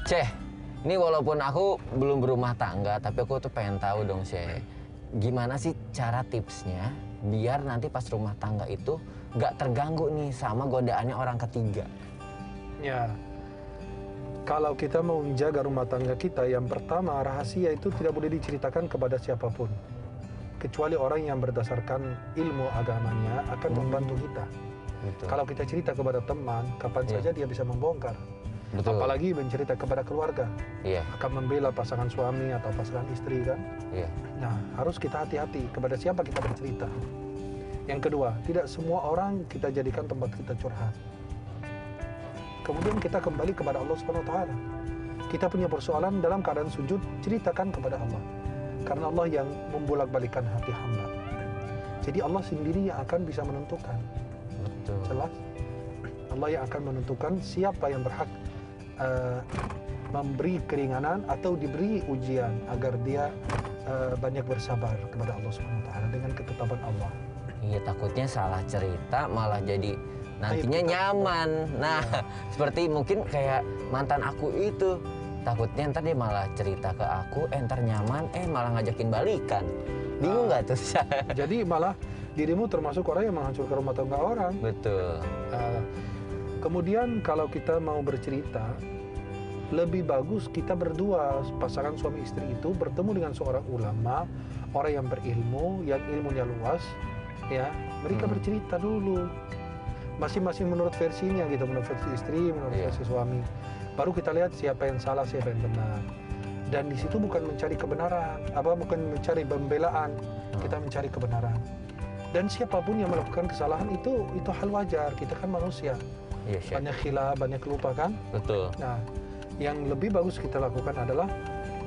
Syekh, ini walaupun aku belum berumah tangga, tapi aku tuh pengen tahu dong, Syekh. Gimana sih cara tipsnya biar nanti pas rumah tangga itu gak terganggu nih sama godaannya orang ketiga? Ya, kalau kita mau menjaga rumah tangga kita, yang pertama rahasia itu tidak boleh diceritakan kepada siapapun. Kecuali orang yang berdasarkan ilmu agamanya akan membantu kita. Betul. Kalau kita cerita kepada teman, kapan saja dia bisa membongkar. Betul. Apalagi mencerita kepada keluarga. Iya. Akan membela pasangan suami atau pasangan istri kan. Iya. Nah, harus kita hati-hati kepada siapa kita bercerita. Yang kedua, tidak semua orang kita jadikan tempat kita curhat. Kemudian kita kembali kepada Allah Subhanahu wa taala. Kita punya persoalan dalam keadaan sujud, ceritakan kepada Allah. Karena Allah yang membolak-balikan hati hamba. Jadi Allah sendiri yang akan bisa menentukan. Betul. Jelas? Allah yang akan menentukan siapa yang berhak memberi keringanan atau diberi ujian agar dia banyak bersabar kepada Allah Subhanahu wa taala dengan ketetapan Allah. Iya, takutnya salah cerita malah jadi nantinya nyaman. Nah, seperti mungkin kayak mantan aku itu. Takutnya ntar dia malah cerita ke aku, ntar nyaman, malah ngajakin balikan. Bingung nggak tuh? Jadi malah dirimu termasuk orang yang menghancurkan rumah tangga orang. Betul. Kemudian kalau kita mau bercerita, lebih bagus kita berdua, pasangan suami istri itu bertemu dengan seorang ulama, orang yang berilmu, yang ilmunya luas, ya. Mereka bercerita dulu, masing-masing menurut versinya gitu, menurut versi istri, menurut versi suami. Baru kita lihat siapa yang salah, siapa yang benar. Dan di situ bukan mencari kebenaran, bukan mencari pembelaan, kita mencari kebenaran. Dan siapapun yang melakukan kesalahan itu hal wajar, kita kan manusia. Iya, banyak khilaf, banyak lupa kan? Betul. Nah, yang lebih bagus kita lakukan adalah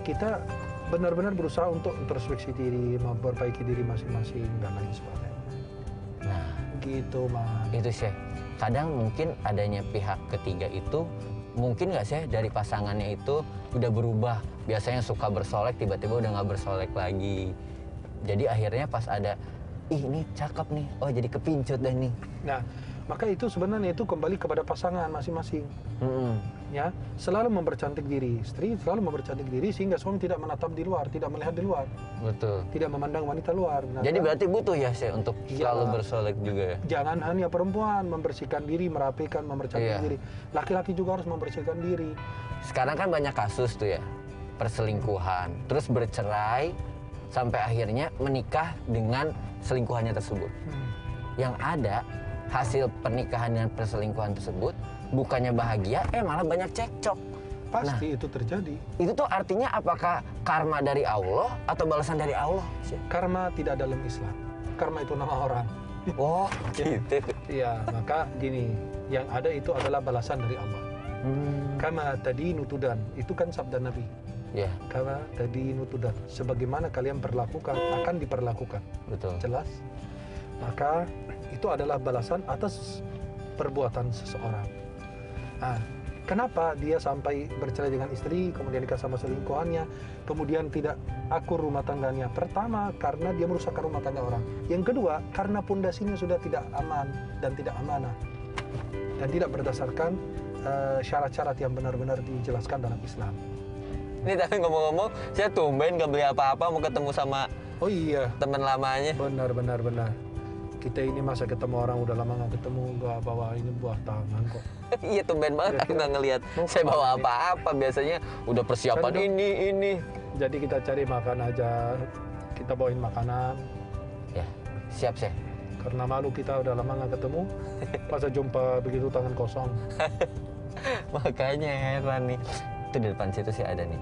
kita benar-benar berusaha untuk introspeksi diri, memperbaiki diri masing-masing dan lain sebagainya. Nah, gitu, Mas. itu Syekh. Kadang mungkin adanya pihak ketiga itu, mungkin nggak sih dari pasangannya itu udah berubah. Biasanya suka bersolek, tiba-tiba udah nggak bersolek lagi. Jadi akhirnya pas ada, ini cakep nih, oh jadi kepincut deh nih. Nah, maka itu sebenarnya itu kembali kepada pasangan masing-masing. Ya, selalu mempercantik diri, istri selalu mempercantik diri sehingga suami tidak menatap di luar, tidak melihat di luar. Betul. Tidak memandang wanita luar. Benar, jadi kan? berarti butuh ya Syekh untuk selalu bersolek juga ya? Jangan hanya perempuan membersihkan diri, merapikan, mempercantik diri. Laki-laki juga harus membersihkan diri. Sekarang kan banyak kasus tuh ya, perselingkuhan, terus bercerai, sampai akhirnya menikah dengan selingkuhannya tersebut. Yang ada, hasil pernikahan dan perselingkuhan tersebut bukannya bahagia, malah banyak cekcok. Pasti itu terjadi. Itu tuh artinya apakah karma dari Allah atau balasan dari Allah? Karma tidak dalam Islam. Karma itu nama orang. Oh, gitu. Iya, maka gini, yang ada itu adalah balasan dari Allah. Kama tadinu tudan, itu kan sabda Nabi. Ya. Kama tadinu tudan, sebagaimana kalian perlakukan akan diperlakukan. Betul. Jelas? Maka itu adalah balasan atas perbuatan seseorang. Nah, kenapa dia sampai bercerai dengan istri, kemudian nikah sama selingkuhannya, kemudian tidak akur rumah tangganya? Pertama, karena dia merusakkan rumah tangga orang. Yang kedua, karena pondasinya sudah tidak aman dan tidak amanah. Dan tidak berdasarkan syarat-syarat yang benar-benar dijelaskan dalam Islam. Ini tapi ngomong-ngomong, saya tumben gak beli apa-apa mau ketemu sama teman lamanya. Benar. Kita ini masa ketemu orang udah lama nggak ketemu, nggak bawa ini buah tangan kok. Iya, tumben banget aku nggak ngelihat saya bawa apa-apa. Biasanya udah persiapan ini. Jadi kita cari makan aja, kita bawain makanan. Ya, siap Syekh. Karena malu kita udah lama nggak ketemu, masa jumpa begitu tangan kosong. Makanya heran nih. Itu di depan situ sih ada nih.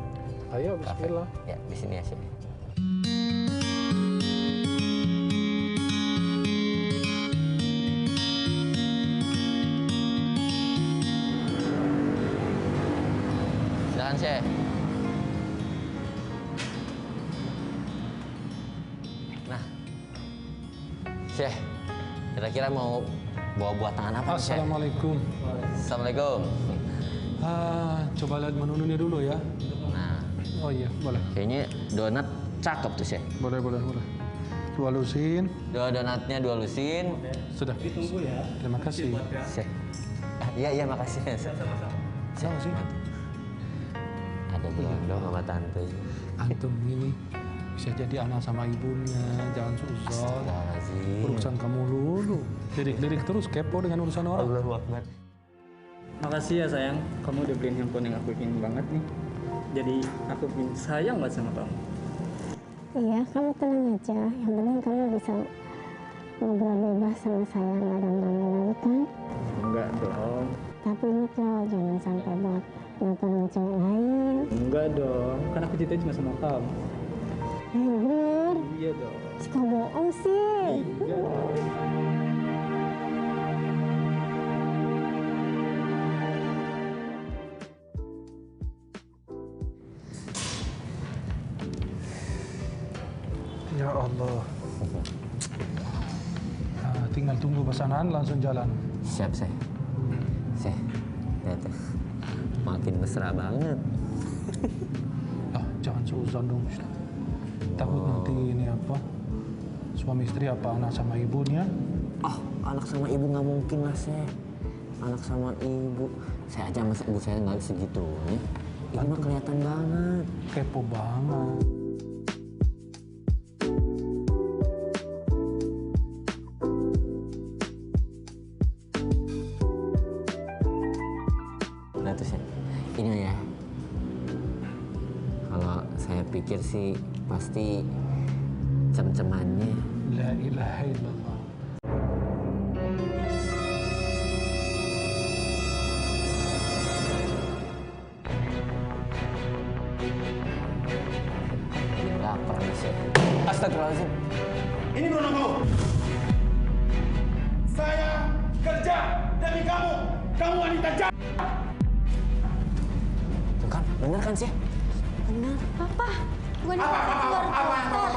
Ayo, bismillah. Ya, di sini ya Syekh. Syekh. Nah, Syekh, kira-kira mau bawa buah tangan apa? Assalamualaikum. Assalamualaikum. Coba lihat menunya dulu ya. Nah. Oh iya, boleh. Kayaknya donat cakep tuh Syekh. Boleh. Dua lusin. Donatnya 2 lusin. Sudah. Ditunggu ya. Terima kasih. Syekh. Iya, makasih. Sama sih. Ada berondong sama tante. Antum ini bisa jadi anak sama ibunya, jangan suzon. Astagfirullahaladzim. Urusan kamu dulu. Lirik-lirik terus kepo dengan urusan orang. Allahu Akbar. Makasih ya sayang, kamu udah beliin handphone yang aku ingin banget nih. Jadi aku ingin sayang banget sama kamu. Iya, kamu tenang aja. Yang penting kamu bisa ngobrol bebas sama saya, nggak ada ganggu lagi kan? Enggak dong, Tapi ingat loh, jangan sampai buat nonton sama cewek lain. enggak dong. Kan aku cinta cuma sama kamu. Bener, Iya dong. suka bohong sih. Iya dong. Ya Allah. Nah, tinggal tunggu pesanan langsung jalan. Siap, Seh. Seh, lihat tuh. Makin mesra banget. Ah, jangan suzon dong. Ustaz. Takut nanti ini apa? Suami istri apa anak sama ibunya? Oh, anak sama ibu nggak mungkin lah, Seh. Anak sama ibu. Saya aja masa ibu saya nggak segitunya. Ini mah kelihatan banget. Kepo banget. Udah tuh, Seh. Ini ya. Kalau saya pikir sih pasti cem-cemannya. La ilaha illallah. Lapar nih, Seh. Astagfirullahaladzim. Ini berulang kamu. Saya kerja demi kamu. Kamu wanita jahat. Tuh kan, bener kan, Seh? Benar, Papa. Bukan keluar kota.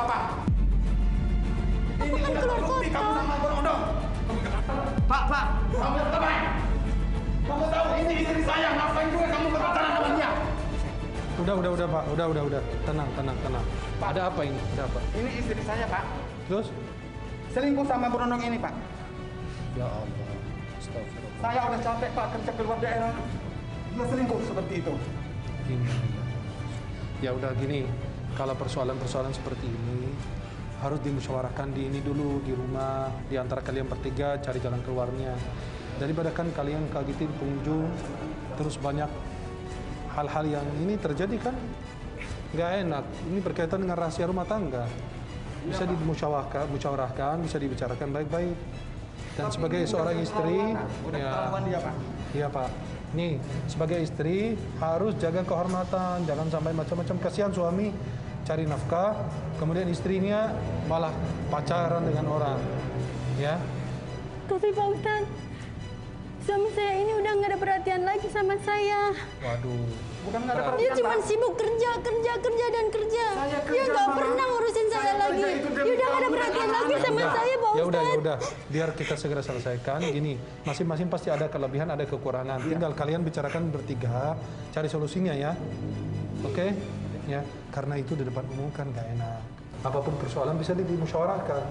Apa? Ini udah terbukti kamu sama berondong. Pak. Kamu terbang. Kamu tahu ini istri saya. Ngapain juga kamu berpacaran sama dia? Udah, Pak. Udah. Tenang. Ada apa ini? Ada apa? Ini istri saya, Pak. Terus? Selingkuh sama berondong ini, Pak. Ya Allah. Astagfirullah. Saya udah capek, Pak, kerja keluar daerah. Dia selingkuh seperti itu. Gini. Ya udah gini. Kalau persoalan-persoalan seperti ini harus dimusyawarahkan di ini dulu di rumah, di antara kalian bertiga cari jalan keluarnya. Daripada kan kalian kagetin pengunjung terus banyak hal-hal yang ini terjadi kan nggak enak. Ini berkaitan dengan rahasia rumah tangga. Bisa dimusyawarahkan, bisa dibicarakan baik-baik. Dan sebagai seorang istri, Udah ketahuan dia, Pak. iya Pak. Nih, sebagai istri harus jaga kehormatan, jangan sampai macam-macam. Kasihan suami cari nafkah, kemudian istrinya malah pacaran dengan orang, ya. Tapi Pak Ustadz, suami saya ini udah nggak ada perhatian lagi sama saya. Waduh. Bukan nggak ada Dia perhatian, cuma Pak. sibuk kerja. Saya Dia kerja, nggak Mama. pernah ngurusin saya Saya lagi. kerja itu demi Dia udah nggak ada kamu dan perhatian lagi anak-anak. sama saya, Pak Ya Ustadz. udah. Biar kita segera selesaikan. Gini, masing-masing pasti ada kelebihan, ada kekurangan. Tinggal kalian bicarakan bertiga, cari solusinya ya. Oke? Ya, karena itu di depan umum kan gak enak. Apapun persoalan bisa dimusyawarahkan.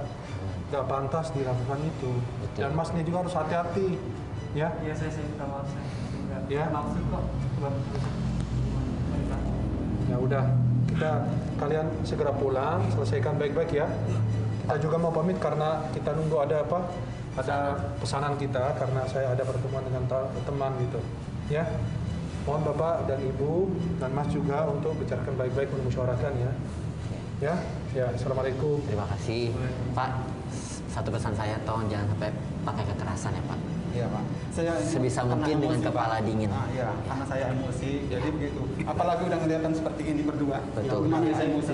Gak pantas dilakukan itu. Dan masnya juga harus hati-hati. Ya. Iya saya minta maaf saya. Enggak. Ya. Maksud kok. Ya udah, kalian segera pulang, selesaikan baik-baik ya. Kita juga mau pamit karena kita nunggu ada apa? Ada pesanan kita karena saya ada pertemuan dengan teman gitu. Ya. Mohon Bapak dan Ibu dan Mas juga untuk bicarakan baik-baik, memusyawarahkan ya. Ya, Assalamualaikum. Terima kasih. Pak, satu pesan saya, tolong jangan sampai pakai kekerasan ya, Pak. Iya, Pak. Saya Sebisa karena mungkin dengan emosi, Pak. kepala dingin. Iya, karena saya emosi, jadi begitu. Apalagi udah ngeliatan seperti ini berdua. Betul. Gimana saya emosi?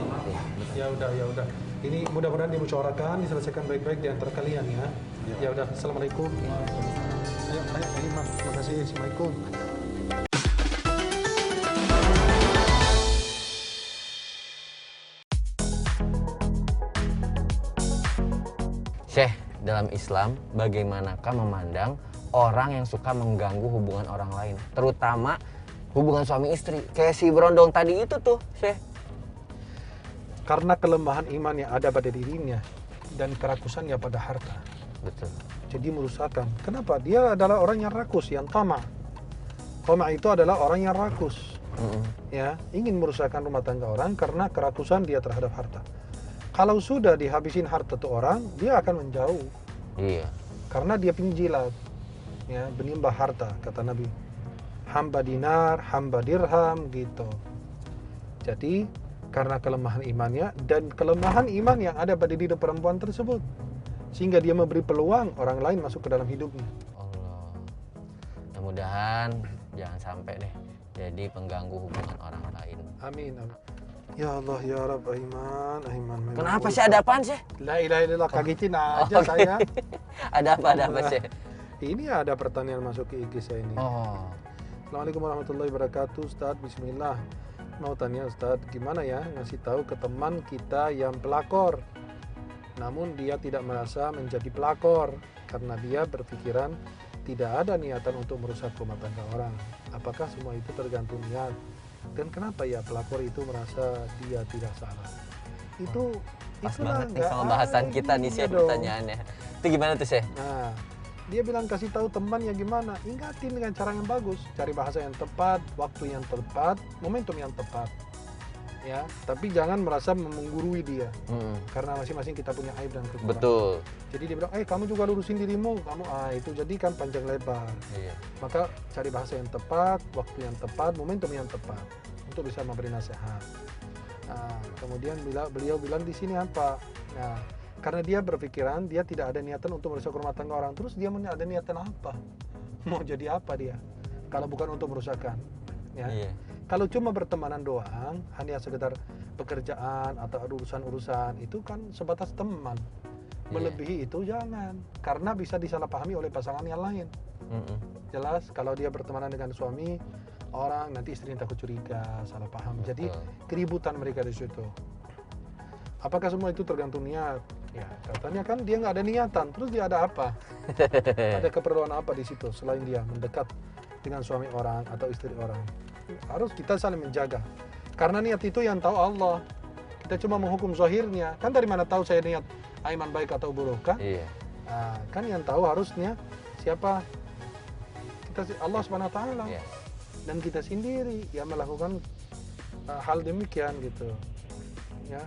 Ya. Ya udah. Ini mudah-mudahan dimusyawarahkan, diselesaikan baik-baik di antara kalian ya. Ya udah, Assalamualaikum. Ayo, Mas. Terima kasih. Assalamualaikum. Syekh, dalam Islam bagaimanakah memandang orang yang suka mengganggu hubungan orang lain, terutama hubungan suami istri, kayak si berondong tadi itu tuh, Syekh? Karena kelemahan iman yang ada pada dirinya dan kerakusannya pada harta. Betul. Jadi merusakkan. Kenapa? Dia adalah orang yang rakus, yang tamak. Tamak itu adalah orang yang rakus. ya, ingin merusakkan rumah tangga orang karena kerakusan dia terhadap harta. Kalau sudah dihabisin harta tuh orang, dia akan menjauh. Iya. Karena dia penjilat, ya, benimbah harta, kata Nabi. Hamba dinar, hamba dirham, gitu. Jadi, karena kelemahan imannya dan kelemahan iman yang ada pada diri perempuan tersebut, sehingga dia memberi peluang orang lain masuk ke dalam hidupnya. Allah. Mudah-mudahan jangan sampai deh jadi pengganggu hubungan orang lain. Amin. Amin. Ya Allah, ya Rabb, Aiman. Kenapa sih, ada apaan sih? La ilaha illallah, kagetin aja Oke. saya. Ada apa sih? Ini ada pertanyaan masuk ke IG saya ini. Oh. Assalamualaikum warahmatullahi wabarakatuh, Ustadz. Bismillah. Mau tanya Ustadz, gimana ya ngasih tahu ke teman kita yang pelakor, namun dia tidak merasa menjadi pelakor karena dia berpikiran tidak ada niatan untuk merusak rumah tangga orang. Apakah semua itu tergantung niat? Dan kenapa ya pelakor itu merasa dia tidak salah? Itu Pas itulah banget nih nggak sama bahasan kita nih sih adil dong. pertanyaannya. Itu gimana tuh sih? Nah, dia bilang kasih tahu teman ya gimana? Ingatin dengan cara yang bagus, cari bahasa yang tepat, waktu yang tepat, momentum yang tepat. Ya, tapi jangan merasa menggurui dia. Karena masing-masing kita punya aib dan kekurangan. Betul. Jadi dia bilang, kamu juga lurusin dirimu, kamu itu jadi kan panjang lebar. Iya. Maka cari bahasa yang tepat, waktu yang tepat, momentum yang tepat untuk bisa memberi nasihat. Nah, kemudian beliau bilang di sini apa? Nah, karena dia berpikiran dia tidak ada niatan untuk merusak rumah tangga orang, terus dia mau ada niatan apa? Mau jadi apa dia? Kalau bukan untuk merusakkan, ya. Iya. Kalau cuma bertemanan doang, hanya sekedar pekerjaan atau urusan-urusan, itu kan sebatas teman. Melebihi itu jangan, karena bisa disalahpahami oleh pasangan yang lain. Jelas, kalau dia bertemanan dengan suami orang, nanti istrinya takut curiga, salah paham. Jadi keributan mereka di situ. Apakah semua itu tergantung niat? Ya, katanya kan dia nggak ada niatan, terus dia ada apa? Ada keperluan apa di situ selain dia mendekat dengan suami orang atau istri orang? Harus kita saling menjaga. Karena niat itu yang tahu Allah. Kita cuma menghukum zahirnya. Kan dari mana tahu saya niat Aiman baik atau buruk kan? Iya. Nah, kan yang tahu harusnya siapa? Allah Subhanahu wa taala. Iya. Dan kita sendiri yang melakukan hal demikian gitu. Ya.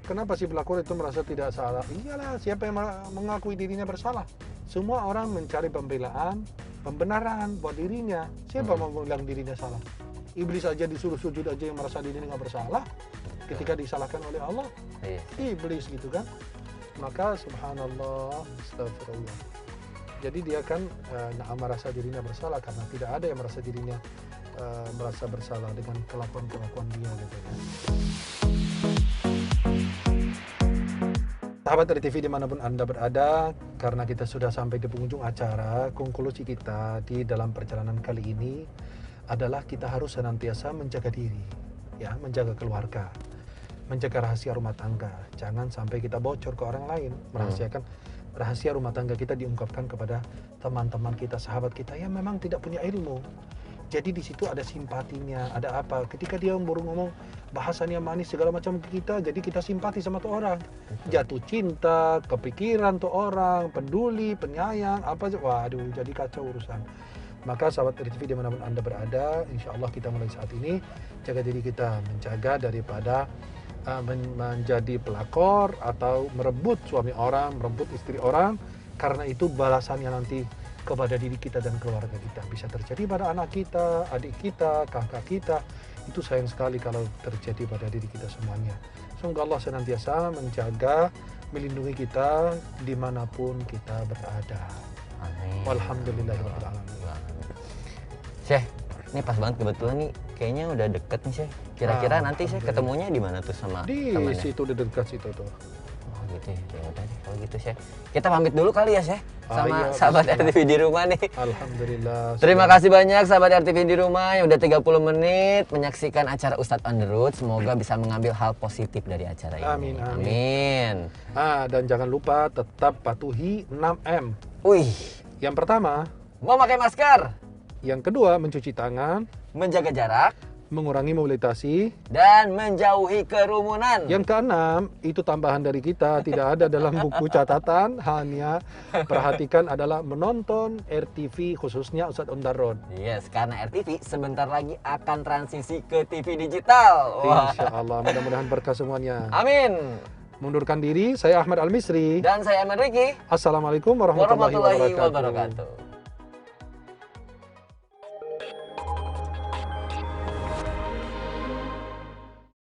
Kenapa si pelakor itu merasa tidak salah? Iyalah, siapa yang mengakui dirinya bersalah? Semua orang mencari pembenaran buat dirinya. Siapa mau bilang dirinya salah? Iblis aja disuruh sujud aja yang merasa dirinya nggak bersalah. Ketika disalahkan oleh Allah, iblis gitu kan. Maka subhanallah, astagfirullah. Jadi dia kan merasa dirinya bersalah karena tidak ada yang merasa dirinya merasa bersalah dengan kelakuan dia gitu kan. Sahabat dari TV dimanapun Anda berada, karena kita sudah sampai di penghujung acara, konklusi kita di dalam perjalanan kali ini adalah kita harus senantiasa menjaga diri, ya, menjaga keluarga, menjaga rahasia rumah tangga. Jangan sampai kita bocor ke orang lain, merahasiakan rahasia rumah tangga kita diungkapkan kepada teman-teman kita, sahabat kita yang memang tidak punya ilmu. Jadi di situ ada simpatinya, ada apa? Ketika dia baru ngomong bahasanya manis segala macam ke kita, jadi kita simpati sama tuh orang, jatuh cinta, kepikiran tuh orang, peduli, penyayang, apa? Waduh, jadi kacau urusan. Maka sahabat RTV dimanapun Anda berada, insya Allah kita mulai saat ini jaga diri kita, menjaga daripada menjadi pelakor atau merebut suami orang, merebut istri orang, karena itu balasannya nanti kepada diri kita dan keluarga kita. Bisa terjadi pada anak kita, adik kita, kakak kita. Itu sayang sekali kalau terjadi pada diri kita semuanya. Semoga Allah senantiasa menjaga, melindungi kita dimanapun kita berada. Amin. Walhamdulillahirabbil alamin. Syekh, ini pas banget kebetulan nih, kayaknya udah deket nih Syekh. Kira-kira nanti Syekh ketemunya di mana tuh sama Di temannya? situ di dekat situ tuh. Oh gitu ya, ya udah deh kalau gitu Syekh. Kita pamit dulu kali ya Syekh sama iya, sahabat bismillah. RTV di rumah nih. Alhamdulillah. Terima kasih banyak sahabat RTV di rumah yang udah 30 menit menyaksikan acara Ustadz on the Road. Semoga bisa mengambil hal positif dari acara ini. Amin, amin. Amin. Dan jangan lupa tetap patuhi 6M. Wih, Yang pertama, mau pakai masker, yang kedua mencuci tangan, menjaga jarak, mengurangi mobilitasi. Dan menjauhi kerumunan. Yang keenam, itu tambahan dari kita, tidak ada dalam buku catatan, hanya perhatikan adalah menonton RTV khususnya Ustadz On The Road. Yes, karena RTV sebentar lagi akan transisi ke TV digital. Wah. Insya Allah, mudah-mudahan berkah semuanya. Amin. Mundurkan diri, saya Ahmad Al-Misri. Dan saya Eman Riki. Assalamualaikum warahmatullahi Warahmatullahi wabarakatuh. wabarakatuh.